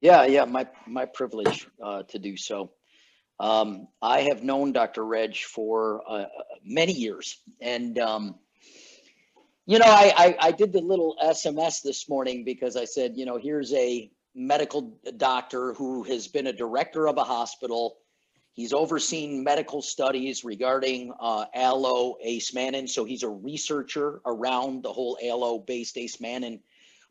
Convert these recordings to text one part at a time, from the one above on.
Yeah, my privilege to do so. I have known Dr. Reg for many years, and I did the little SMS this morning because I said, here's a medical doctor who has been a director of a hospital. He's overseen medical studies regarding allo acemannan, so he's a researcher around the whole allo-based acemannan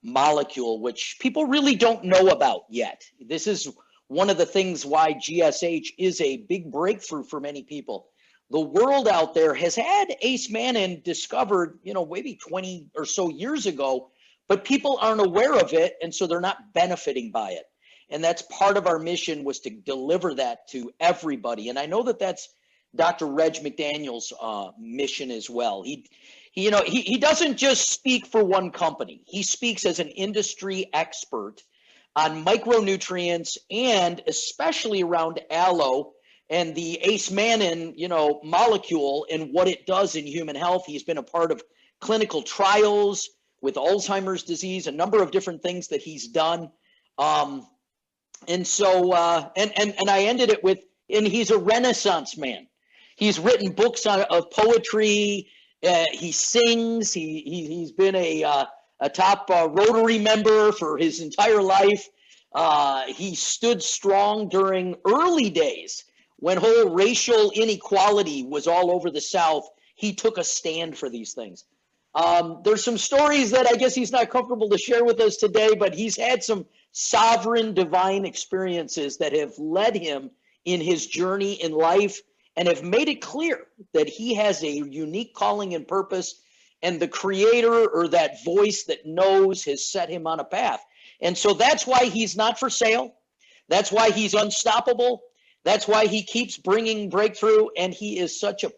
molecule, which people really don't know about yet. This is one of the things why GSH is a big breakthrough for many people. The world out there has had acemannan discovered, maybe 20 or so years ago, but people aren't aware of it, and so they're not benefiting by it. And that's part of our mission, was to deliver that to everybody. And I know that that's Dr. Reg McDaniel's mission as well. He doesn't just speak for one company. He speaks as an industry expert on micronutrients, and especially around allo and the acemannan, molecule and what it does in human health. He's been a part of clinical trials with Alzheimer's disease, a number of different things that he's done. And so, and I ended it with, and he's a Renaissance man. He's written books of poetry. He sings. He's been a top Rotary member for his entire life. He stood strong during early days when whole racial inequality was all over the South. He took a stand for these things. There's some stories that I guess he's not comfortable to share with us today, but he's had some sovereign divine experiences that have led him in his journey in life and have made it clear that he has a unique calling and purpose, and the creator, or that voice that knows, has set him on a path. And so that's why he's not for sale. That's why he's unstoppable. That's why he keeps bringing breakthrough, and he is such a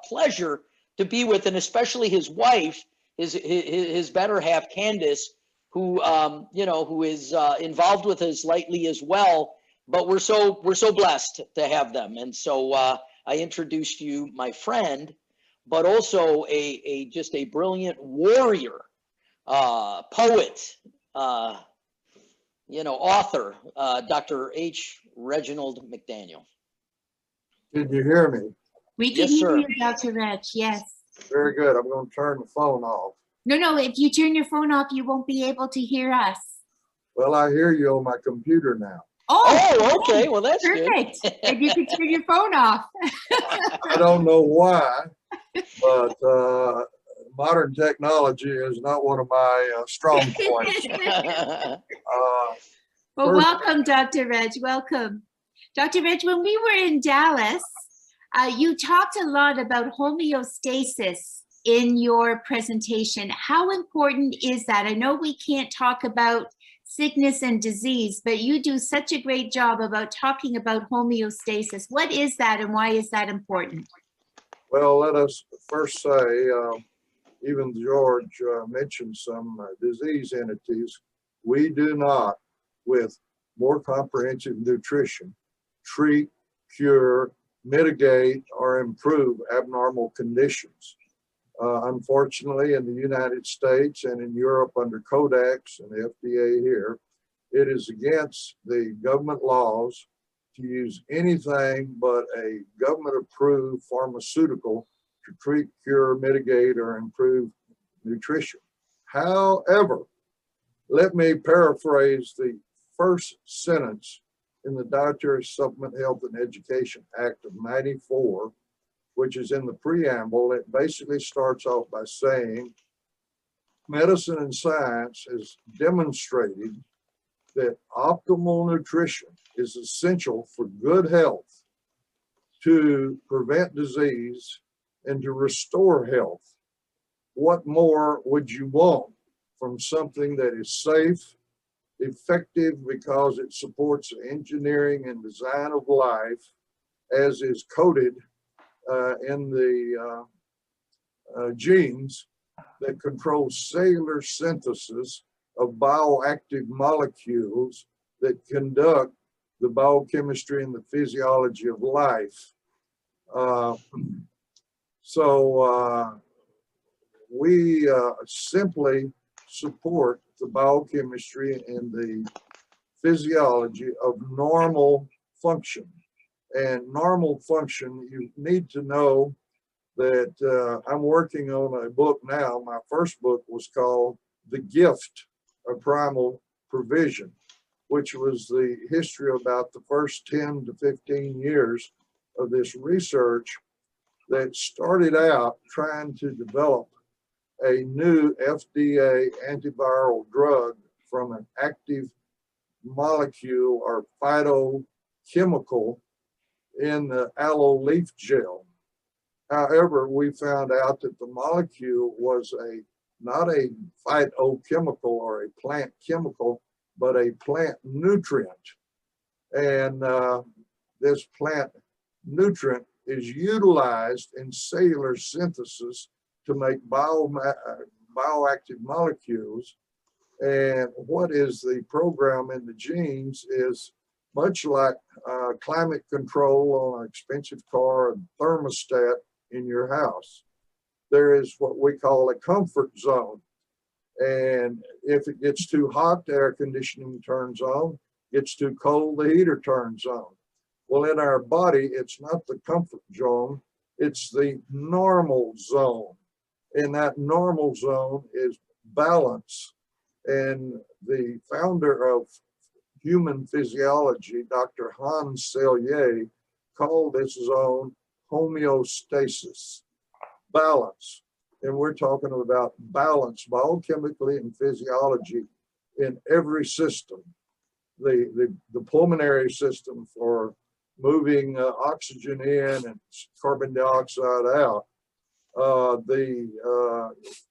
pleasure to be with, and especially his wife, his better half, Candace, who who is involved with us lately as well. But we're so blessed to have them. And so I introduced you, my friend, but also a just a brilliant warrior, poet, author, Dr. H. Reginald McDaniel. Did you hear me? We can hear you, Dr. Reg, yes. Very good. I'm going to turn the phone off. No, if you turn your phone off, you won't be able to hear us. Well, I hear you on my computer now. Oh, okay. Well, that's perfect. good. If you could turn your phone off. I don't know why, but modern technology is not one of my strong points. Well, welcome, Dr. Reg. Welcome. Dr. Reg, when we were in Dallas, you talked a lot about homeostasis in your presentation. How important is that? I know we can't talk about sickness and disease, but you do such a great job about talking about homeostasis. What is that, and why is that important? Well, let us first say, even George mentioned some disease entities. We do not, with more comprehensive nutrition, treat, cure, mitigate, or improve abnormal conditions. Unfortunately, in the United States and in Europe under Codex and the FDA here, it is against the government laws to use anything but a government-approved pharmaceutical to treat, cure, mitigate, or improve nutrition. However, let me paraphrase the first sentence in the Dietary Supplement Health and Education Act of '94, which is in the preamble. It basically starts off by saying, medicine and science has demonstrated that optimal nutrition is essential for good health, to prevent disease, and to restore health. What more would you want from something that is safe, effective because it supports the engineering and design of life, as is coded in the genes that control cellular synthesis of bioactive molecules that conduct the biochemistry and the physiology of life. We simply support the biochemistry and the physiology of normal function. And normal function, you need to know that I'm working on a book now. My first book was called The Gift of Primal Provision, which was the history about the first 10 to 15 years of this research that started out trying to develop a new FDA antiviral drug from an active molecule or phytochemical in the aloe leaf gel. However, we found out that the molecule was not a phytochemical or a plant chemical, but a plant nutrient. And this plant nutrient is utilized in cellular synthesis to make bioactive molecules. And what is the program in the genes is much like climate control on an expensive car and thermostat in your house. There is what we call a comfort zone. And if it gets too hot, the air conditioning turns on. Gets too cold, the heater turns on. Well, in our body, it's not the comfort zone, it's the normal zone. And that normal zone is balance. And the founder of human physiology, Dr. Hans Selye, called this zone homeostasis, balance. And we're talking about balance biochemically and physiology in every system. The pulmonary system for moving oxygen in and carbon dioxide out. The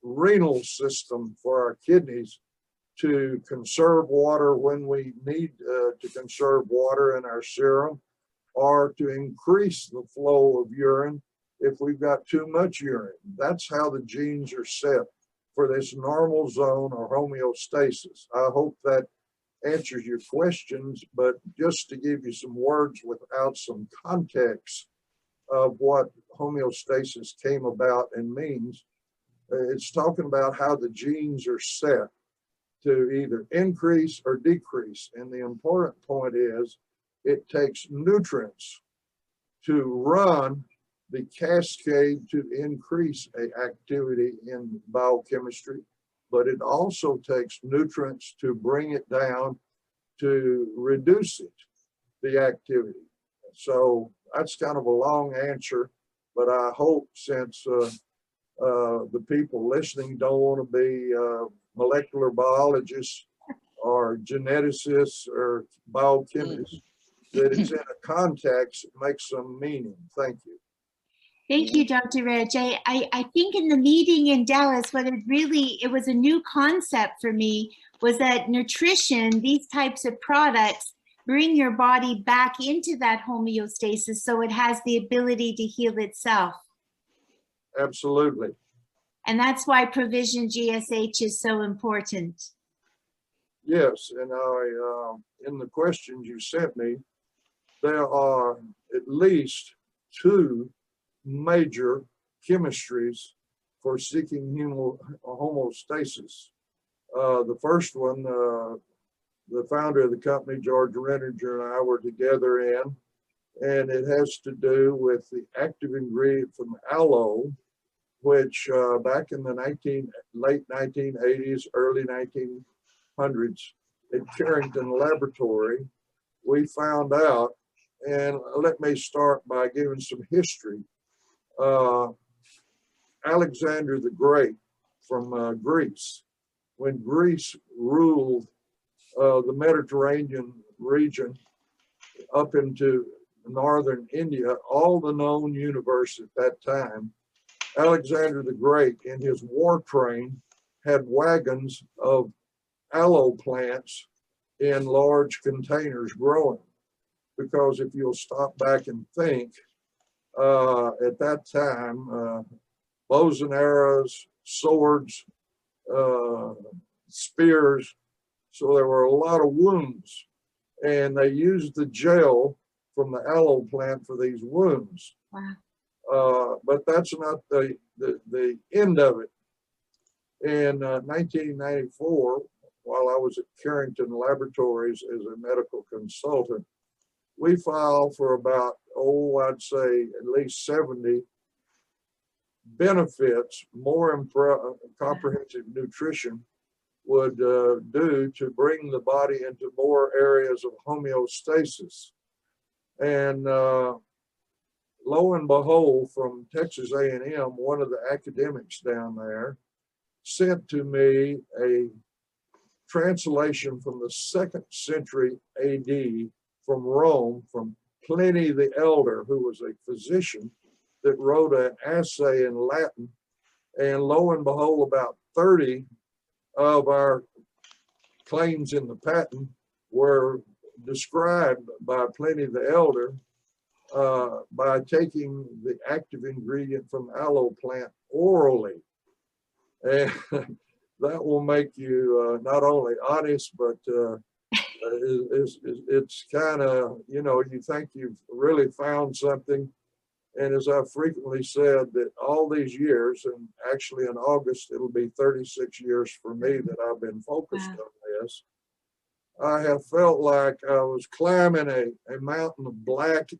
renal system for our kidneys to conserve water when we need to conserve water in our serum, or to increase the flow of urine if we've got too much urine. That's how the genes are set for this normal zone or homeostasis. I hope that answers your questions, but just to give you some words without some context of what homeostasis came about and means, it's talking about how the genes are set to either increase or decrease. And the important point is it takes nutrients to run the cascade to increase an activity in biochemistry, but it also takes nutrients to bring it down to reduce it, the activity. So that's kind of a long answer, but I hope since the people listening don't want to be molecular biologists or geneticists or biochemists, that it's in a context, it makes some meaning. Thank you. Thank you, Dr. Reg. I think in the meeting in Dallas, it was a new concept for me, was that nutrition, these types of products, bring your body back into that homeostasis so it has the ability to heal itself. Absolutely. And that's why Provision GSH is so important. Yes, and in the questions you sent me, there are at least 2 major chemistries for seeking homeostasis. The first one, the founder of the company, George Renninger, and I were together in, and it has to do with the active ingredient from aloe, which back in the late 1980s, early 1900s, at Carrington Laboratory, we found out, and let me start by giving some history. Alexander the Great from Greece, when Greece ruled the Mediterranean region up into northern India, all the known universe at that time, Alexander the Great in his war train had wagons of aloe plants in large containers growing. Because if you'll stop back and think, at that time, bows and arrows, swords, spears, so there were a lot of wounds, and they used the gel from the aloe plant for these wounds. Wow. But that's not the end of it. In 1994, while I was at Carrington Laboratories as a medical consultant, we file for about, I'd say at least 70 benefits more comprehensive nutrition would do to bring the body into more areas of homeostasis. And lo and behold, from Texas A&M, one of the academics down there sent to me a translation from the 2nd century AD from Rome, from Pliny the Elder, who was a physician that wrote an essay in Latin. And lo and behold, about 30 of our claims in the patent were described by Pliny the Elder by taking the active ingredient from aloe plant orally. And that will make you not only honest, but it's kind of, you think you've really found something. And as I've frequently said, that all these years, and actually in August, it'll be 36 years for me that I've been focused on this, I have felt like I was climbing a mountain of black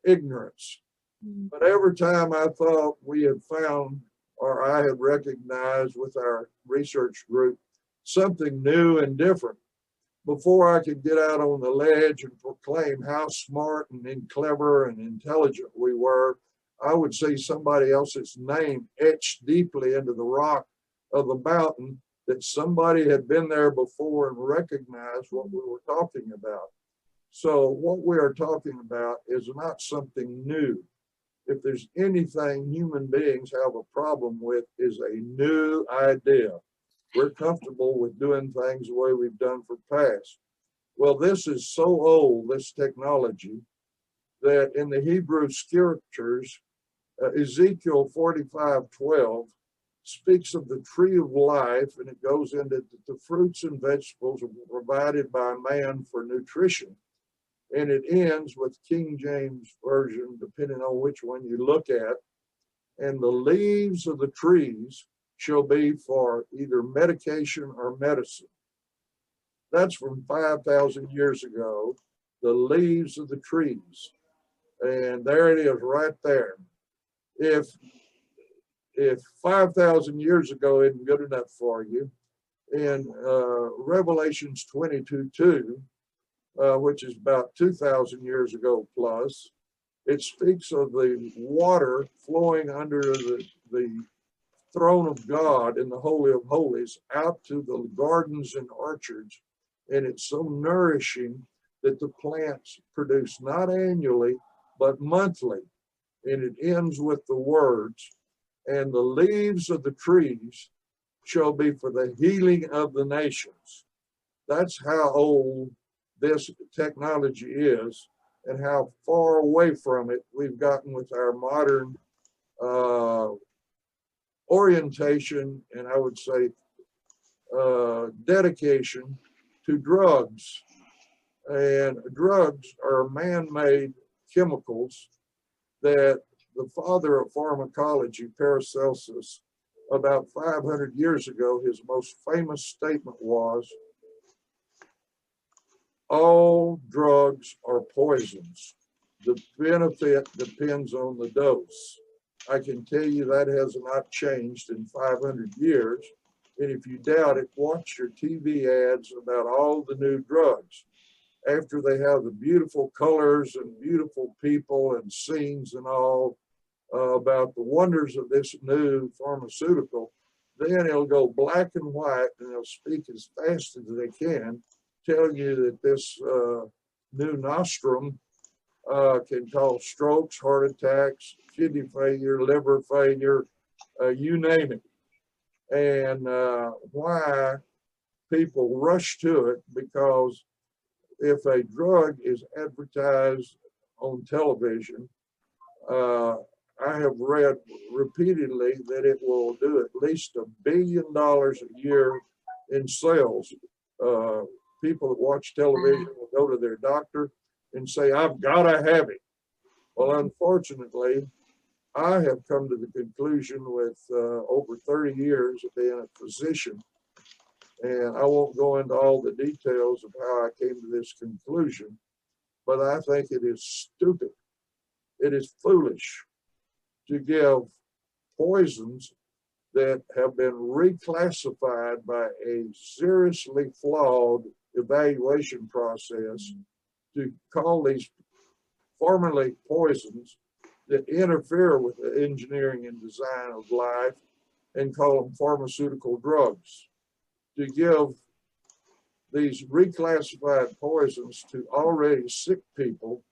ignorance. But every time I thought we had found, or I had recognized with our research group, something new and different, before I could get out on the ledge and proclaim how smart and clever and intelligent we were, I would see somebody else's name etched deeply into the rock of the mountain, that somebody had been there before and recognized what we were talking about. So what we are talking about is not something new. If there's anything human beings have a problem with, is a new idea. We're comfortable with doing things the way we've done for past. Well, this is so old, this technology, that in the Hebrew scriptures, Ezekiel 45:12 speaks of the tree of life, and it goes into the fruits and vegetables provided by man for nutrition. And it ends with King James Version, depending on which one you look at, and the leaves of the trees shall be for either medication or medicine. That's from 5,000 years ago, the leaves of the trees. And there it is right there. If 5,000 years ago isn't good enough for you, in Revelations 22:2, which is about 2,000 years ago plus, it speaks of the water flowing under the throne of God in the Holy of Holies out to the gardens and orchards. And it's so nourishing that the plants produce not annually, but monthly. And it ends with the words, and the leaves of the trees shall be for the healing of the nations. That's how old this technology is, and how far away from it we've gotten with our modern orientation, and I would say dedication to drugs. And drugs are man-made chemicals that the father of pharmacology, Paracelsus, about 500 years ago, his most famous statement was, all drugs are poisons. The benefit depends on the dose. I can tell you that has not changed in 500 years. And if you doubt it, watch your TV ads about all the new drugs. After they have the beautiful colors and beautiful people and scenes and all about the wonders of this new pharmaceutical, then it'll go black and white, and they'll speak as fast as they can, tell you that this new nostrum can cause strokes, heart attacks, kidney failure, liver failure, you name it. And why people rush to it, because if a drug is advertised on television, I have read repeatedly that it will do at least $1 billion a year in sales. People that watch television will go to their doctor and say, I've got to have it. Well, unfortunately, I have come to the conclusion with over 30 years of being a physician And I won't go into all the details of how I came to this conclusion, but I think it is stupid. It is foolish to give poisons that have been reclassified by a seriously flawed evaluation process, to call these formerly poisons that interfere with the engineering and design of life, and call them pharmaceutical drugs. To give these reclassified poisons to already sick people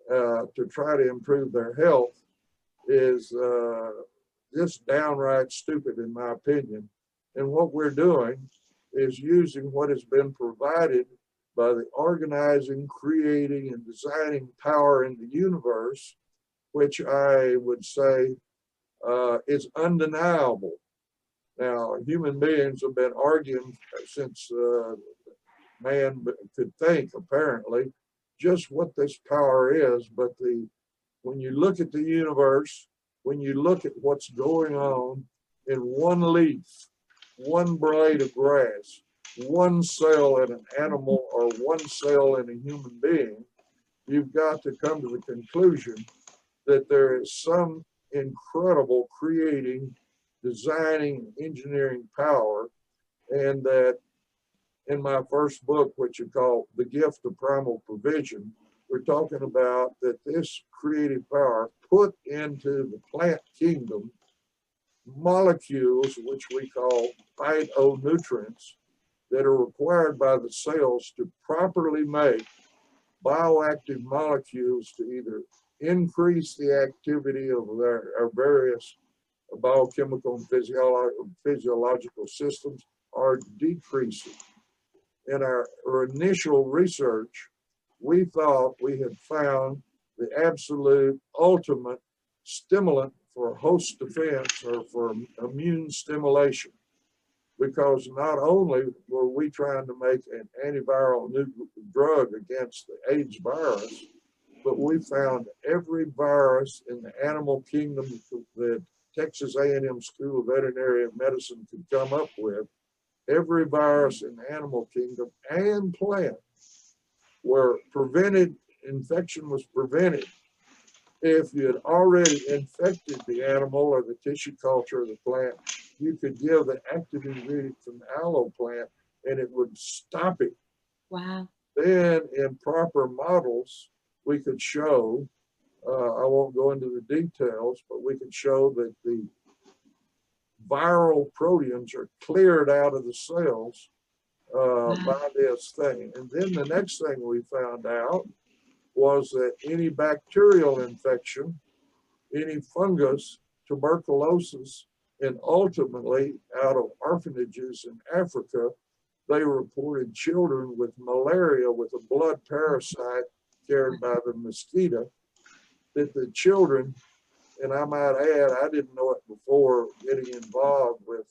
to try to improve their health is just downright stupid, in my opinion. And what we're doing is using what has been provided by the organizing, creating, and designing power in the universe, which I would say is undeniable. Now, human beings have been arguing since man could think, apparently, just what this power is. But when you look at the universe, when you look at what's going on in one leaf, one blade of grass, one cell in an animal, or one cell in a human being, you've got to come to the conclusion that there is some incredible creating, designing, engineering power, and that in my first book, which you call The Gift of Primal Provision, we're talking about that this creative power put into the plant kingdom molecules, which we call phytonutrients, that are required by the cells to properly make bioactive molecules to either increase the activity of our various biochemical and physiological systems, or decrease it. In our initial research, we thought we had found the absolute ultimate stimulant for host defense, or for immune stimulation, because not only were we trying to make an antiviral new drug against the AIDS virus, but we found every virus in the animal kingdom that Texas A&M School of Veterinary Medicine could come up with. Every virus in the animal kingdom and plant were prevented, infection was prevented if you had already infected the animal or the tissue culture of the plant. You could give the active ingredient from the aloe plant and it would stop it. Wow. Then in proper models, we could show, I won't go into the details, but we could show that the viral proteins are cleared out of the cells by this thing. And then the next thing we found out was that any bacterial infection, any fungus, tuberculosis, and ultimately out of orphanages in Africa, they reported children with malaria, with a blood parasite carried by the mosquito, that the children, and I might add, I didn't know it before getting involved with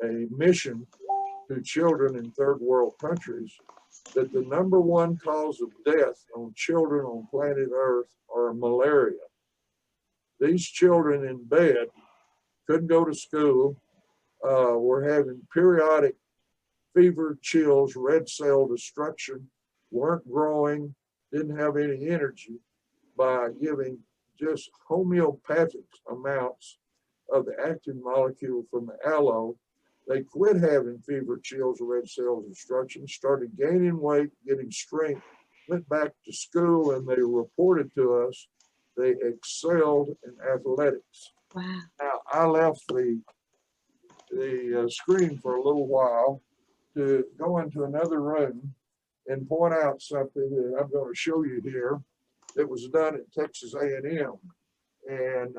a mission to children in third world countries, that the #1 cause of death on children on planet Earth are malaria. These children in bed couldn't go to school, were having periodic fever, chills, red cell destruction, weren't growing, didn't have any energy, by giving just homeopathic amounts of the active molecule from the aloe. They quit having fever, chills, red cell destruction, started gaining weight, getting strength, went back to school, and they reported to us they excelled in athletics. Wow. Now, I left the screen for a little while to go into another room and point out something that I'm going to show you here that was done at Texas A&M. And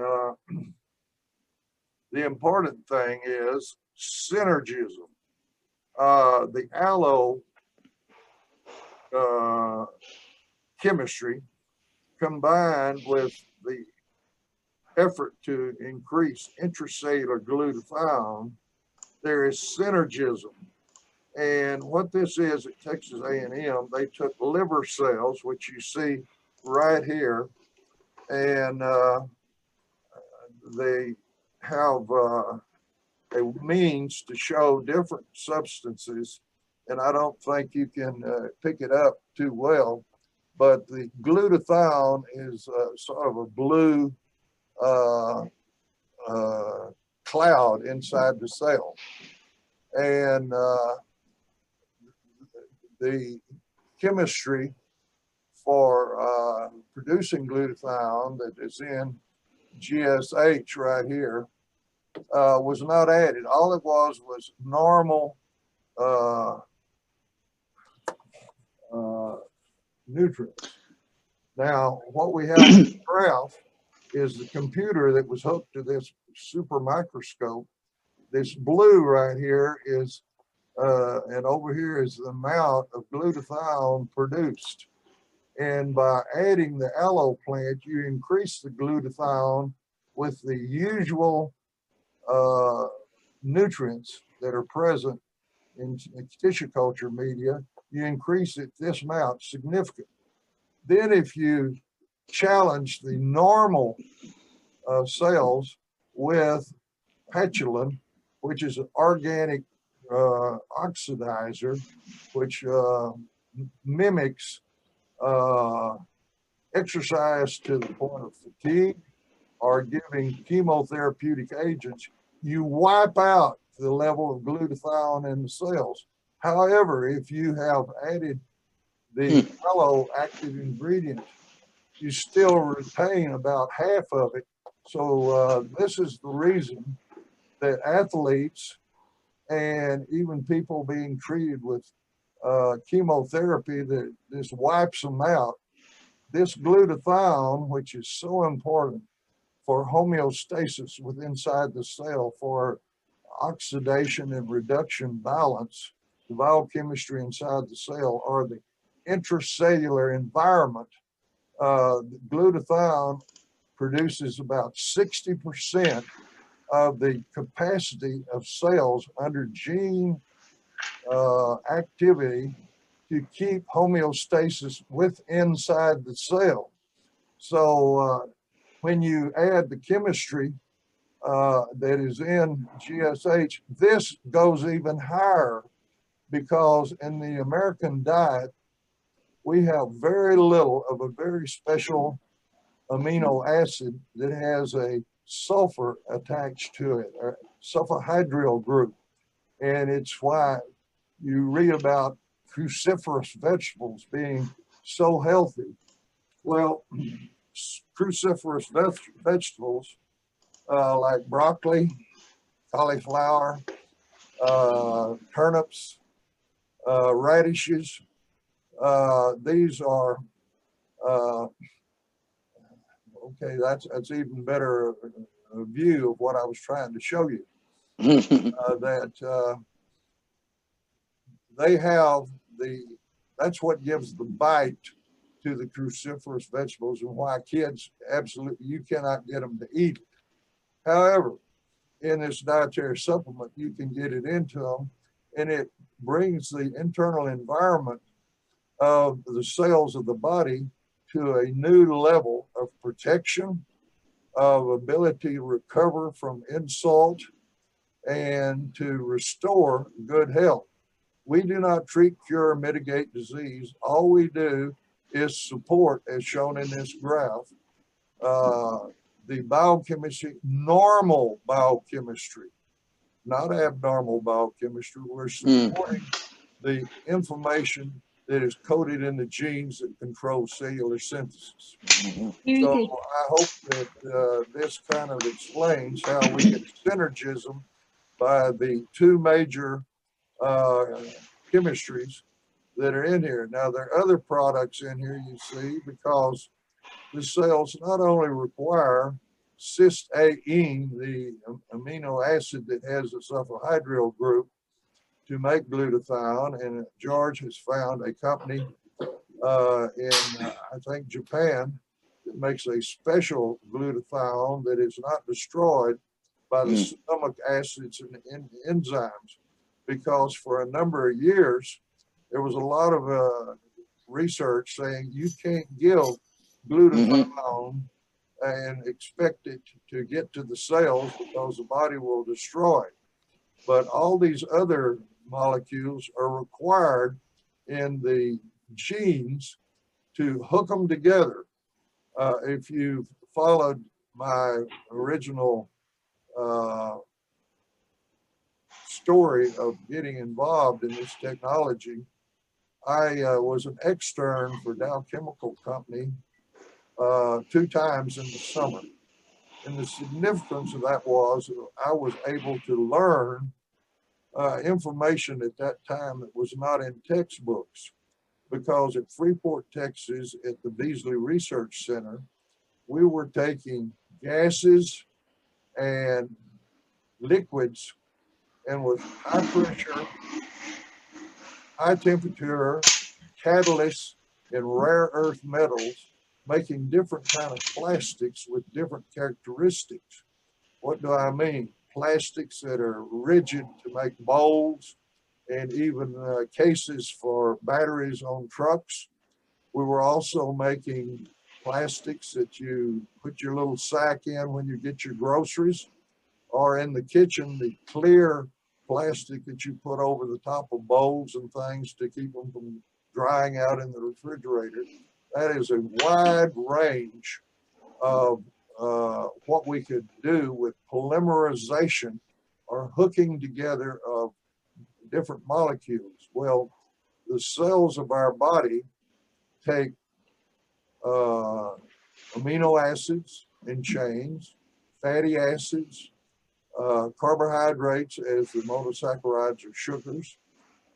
the important thing is synergism. The aloe chemistry combined with the effort to increase intracellular glutathione, there is synergism. And what this is at Texas A&M, they took liver cells, which you see right here, and they have a means to show different substances, and I don't think you can pick it up too well, but the glutathione is sort of a blue cloud inside the cell. And the chemistry for producing glutathione that is in GSH right here was not added. All it was normal nutrients. Now, what we have on the graph is the computer that was hooked to this super microscope. This blue right here is, and over here is the amount of glutathione produced. And by adding the aloe plant, you increase the glutathione with the usual nutrients that are present in tissue culture media. You increase it this amount significantly. Then if you challenge the normal cells with petulin, which is an organic oxidizer, which mimics exercise to the point of fatigue or giving chemotherapeutic agents, you wipe out the level of glutathione in the cells. However, if you have added the aloe active ingredient, you still retain about half of it. So this is the reason that athletes and even people being treated with chemotherapy that this wipes them out. This glutathione, which is so important for homeostasis within inside the cell, for oxidation and reduction balance, the biochemistry inside the cell, or the intracellular environment, glutathione produces about 60% of the capacity of cells under gene activity to keep homeostasis inside the cell. So when you add the chemistry that is in GSH, this goes even higher, because in the American diet, we have very little of a very special amino acid that has a sulfur attached to it, or sulfhydryl group. And it's why you read about cruciferous vegetables being so healthy. Well, cruciferous vegetables like broccoli, cauliflower, turnips, radishes, these are okay, that's even better view of what I was trying to show you. That they have that's what gives the bite to the cruciferous vegetables, and why kids absolutely, you cannot get them to eat it. However, in this dietary supplement, you can get it into them, and it brings the internal environment of the cells of the body to a new level of protection, of ability to recover from insult, and to restore good health. We do not treat, cure, or mitigate disease. All we do is support, as shown in this graph, the biochemistry, normal biochemistry, not abnormal biochemistry. We're supporting the information that is coded in the genes that control cellular synthesis. So I hope that this kind of explains how we get synergism by the two major chemistries that are in here. Now, there are other products in here, you see, because the cells not only require cysteine, the amino acid that has a sulfhydryl group, to make glutathione, and George has found a company in, I think, Japan, that makes a special glutathione that is not destroyed by the stomach acids and enzymes, because for a number of years, there was a lot of research saying you can't give glutathione and expect it to get to the cells, because the body will destroy it. But all these other molecules are required in the genes to hook them together. If you've followed my original story of getting involved in this technology, I was an extern for Dow Chemical Company 2 times in the summer. And the significance of that was I was able to learn information at that time that was not in textbooks, because at Freeport, Texas, at the Beasley Research Center, we were taking gases and liquids, and with high pressure, high temperature, catalysts, and rare earth metals, making different kind of plastics with different characteristics. What do I mean? Plastics that are rigid to make bowls, and even cases for batteries on trucks. We were also making plastics that you put your little sack in when you get your groceries, or in the kitchen, the clear plastic that you put over the top of bowls and things to keep them from drying out in the refrigerator. That is a wide range of what we could do with polymerization, or hooking together of different molecules. Well, the cells of our body take amino acids in chains, fatty acids, carbohydrates as the monosaccharides or sugars,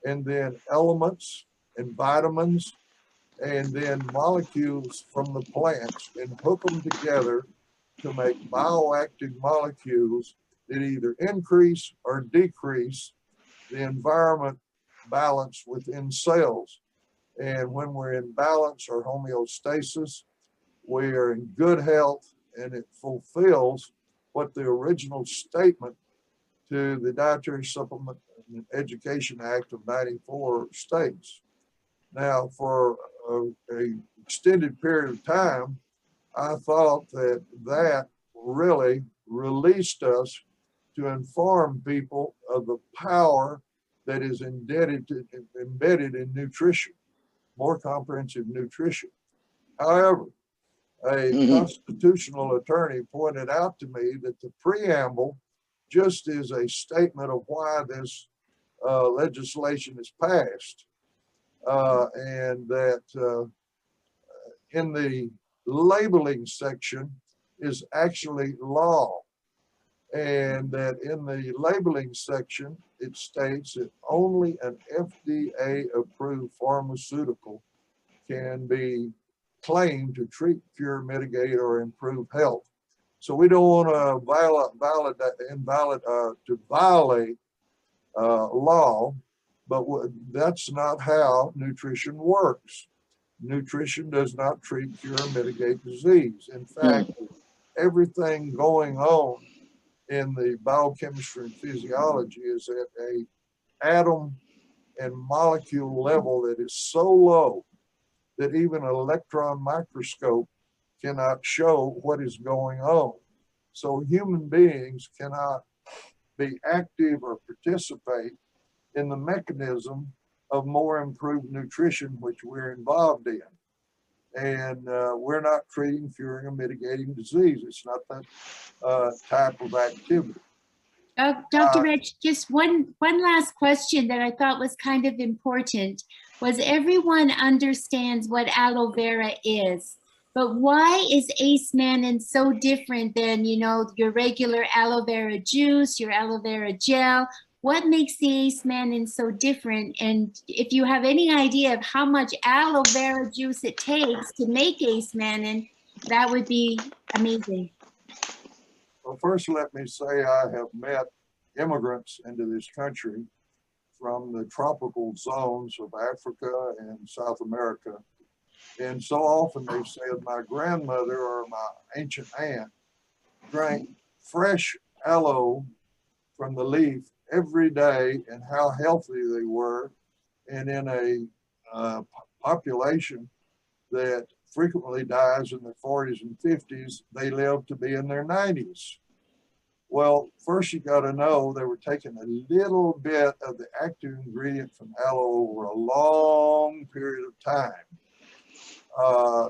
and then elements and vitamins, and then molecules from the plants, and hook them together to make bioactive molecules that either increase or decrease the environment balance within cells. And when we're in balance or homeostasis, we are in good health, and it fulfills what the original statement to the Dietary Supplement and Education Act of '94 states. Now, for a extended period of time, I thought that that really released us to inform people of the power that is embedded in nutrition, more comprehensive nutrition. However, a constitutional attorney pointed out to me that the preamble just is a statement of why this legislation is passed, and that in the labeling section is actually law, and that in the labeling section it states that only an FDA approved pharmaceutical can be claimed to treat, cure, mitigate, or improve health. So we don't want to violate law, but that's not how nutrition works. Nutrition does not treat, cure, mitigate disease. In fact, everything going on in the biochemistry and physiology is at a atom and molecule level that is so low that even an electron microscope cannot show what is going on. So human beings cannot be active or participate in the mechanism of more improved nutrition, which we're involved in. And we're not treating, curing, or mitigating disease. It's not that type of activity. Dr. Reg, just one last question that I thought was kind of important was everyone understands what aloe vera is, but why is Ace Mannan so different than, you know, your regular aloe vera juice, your aloe vera gel? What makes the Ace Mannan so different? And if you have any idea of how much aloe vera juice it takes to make Ace Mannan, that would be amazing. Well, first, let me say I have met immigrants into this country from the tropical zones of Africa and South America. And so often they said my grandmother or my ancient aunt drank fresh aloe from the leaf every day, and how healthy they were. And in a population that frequently dies in their 40s and 50s, they live to be in their 90s. Well, first you got to know they were taking a little bit of the active ingredient from aloe over a long period of time.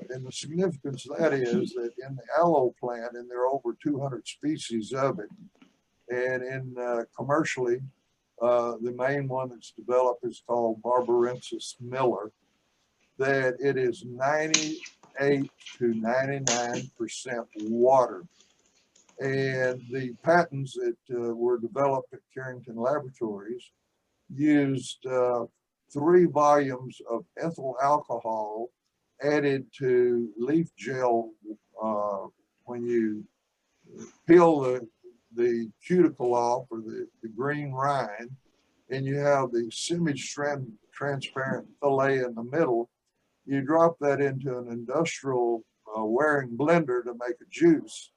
And the significance of that is that in the aloe plant, and there are over 200 species of it, and in commercially, the main one that's developed is called Barbarensis Miller, that it is 98 to 99% water. And the patents that were developed at Carrington Laboratories used 3 volumes of ethyl alcohol added to leaf gel. When you peel the cuticle off, or the green rind, and you have the semi-transparent fillet in the middle, you drop that into an industrial wearing blender to make a juice.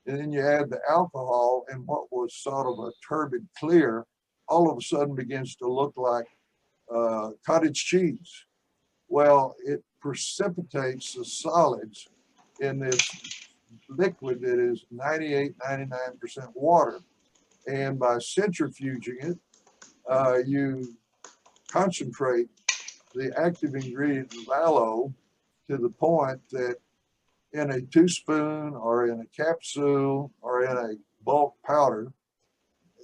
And then you add the alcohol, and what was sort of a turbid clear all of a sudden begins to look like cottage cheese. Well, it precipitates the solids in this liquid that is 98, 99% water. And by centrifuging it, you concentrate the active ingredient of aloe to the point that in a teaspoon or in a capsule or in a bulk powder,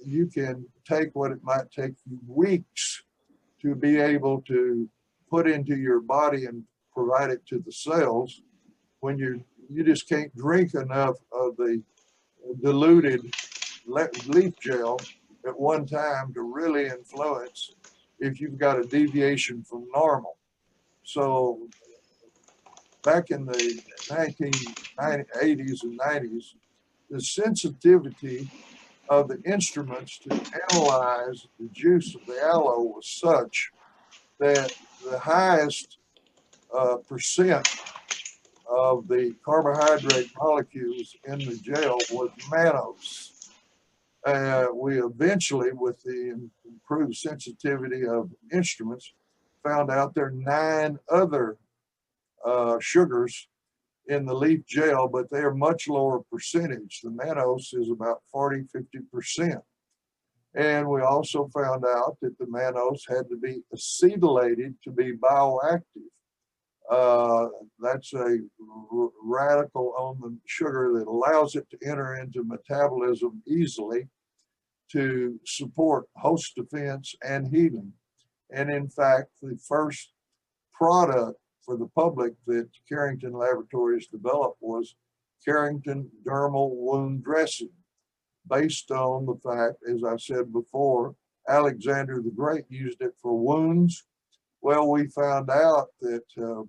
you can take what it might take you weeks to be able to put into your body and provide it to the cells, when you just can't drink enough of the diluted leaf gel at one time to really influence if you've got a deviation from normal. So back in the 1980s and 90s, the sensitivity of the instruments to analyze the juice of the aloe was such that the highest percent of the carbohydrate molecules in the gel was mannose. We eventually, with the improved sensitivity of instruments, found out there are 9 other sugars in the leaf gel, but they are much lower percentage. The mannose is about 40, 50%. And we also found out that the mannose had to be acetylated to be bioactive. That's a radical on the sugar that allows it to enter into metabolism easily to support host defense and healing. And in fact, the first product for the public that Carrington Laboratories developed was Carrington Dermal Wound Dressing, based on the fact, as I said before, Alexander the Great used it for wounds. Well, we found out that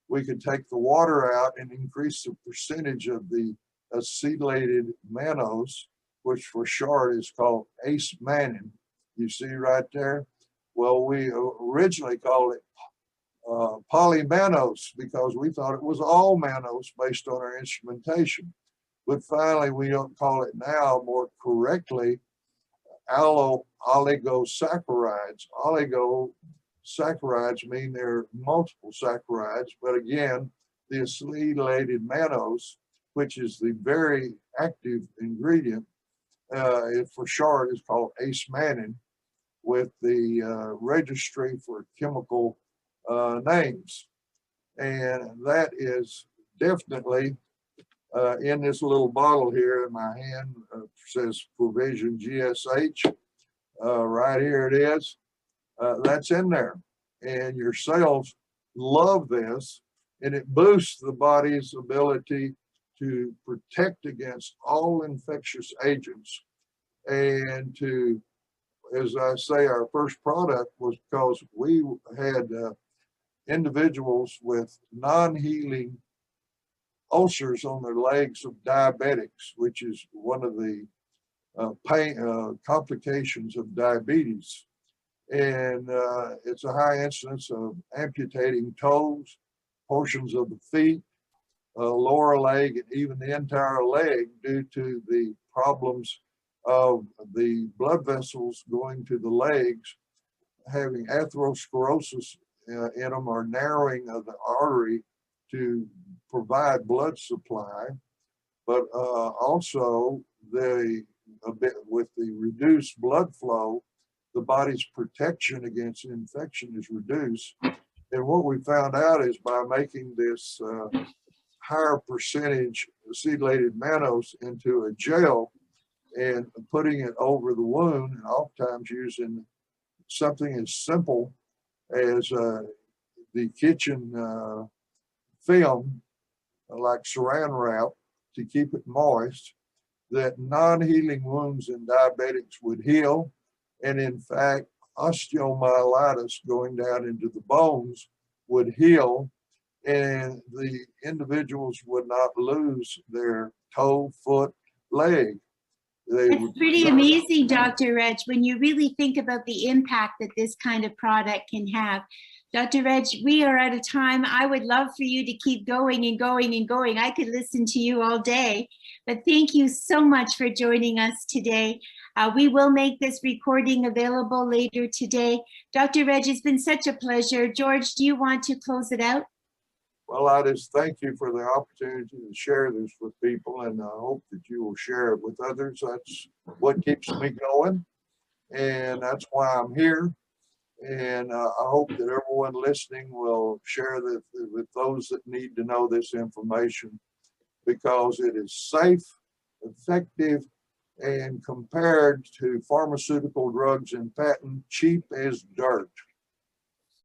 we could take the water out and increase the percentage of the acetylated mannose, which for short is called ace-mannan. You see right there? Well, we originally called it polymannose because we thought it was all mannose based on our instrumentation. But finally, we don't call it now more correctly aloe oligosaccharides. Oligosaccharides mean there are multiple saccharides, but again, the acetylated mannose, which is the very active ingredient, for short is called ace-mannan, with the registry for chemical names. And that is definitely in this little bottle here in my hand, says Provision GSH. Right here it is. That's in there. And your cells love this, and it boosts the body's ability to protect against all infectious agents. And to, as I say, our first product was because we had individuals with non-healing ulcers on their legs of diabetics, which is one of the complications of diabetes. And it's a high incidence of amputating toes, portions of the feet, lower leg, and even the entire leg due to the problems of the blood vessels going to the legs, having atherosclerosis in them, or narrowing of the artery to provide blood supply. But also the a bit with the reduced blood flow, the body's protection against infection is reduced. And what we found out is by making this higher percentage acetylated mannose into a gel and putting it over the wound, and oftentimes using something as simple as the kitchen film, like saran wrap, to keep it moist, that non-healing wounds in diabetics would heal. And in fact, osteomyelitis going down into the bones would heal, and the individuals would not lose their toe, foot, leg. It's pretty amazing, Dr. Reg, when you really think about the impact that this kind of product can have. Dr. Reg, we are out of time. I would love for you to keep going and going and going. I could listen to you all day, but thank you so much for joining us today. We will make this recording available later today. Dr. Reg, it's been such a pleasure. George, do you want to close it out? Well, I just thank you for the opportunity to share this with people, and I hope that you will share it with others. That's what keeps me going, and that's why I'm here. And I hope that everyone listening will share that with those that need to know this information, because it is safe, effective, and compared to pharmaceutical drugs and patent, cheap as dirt.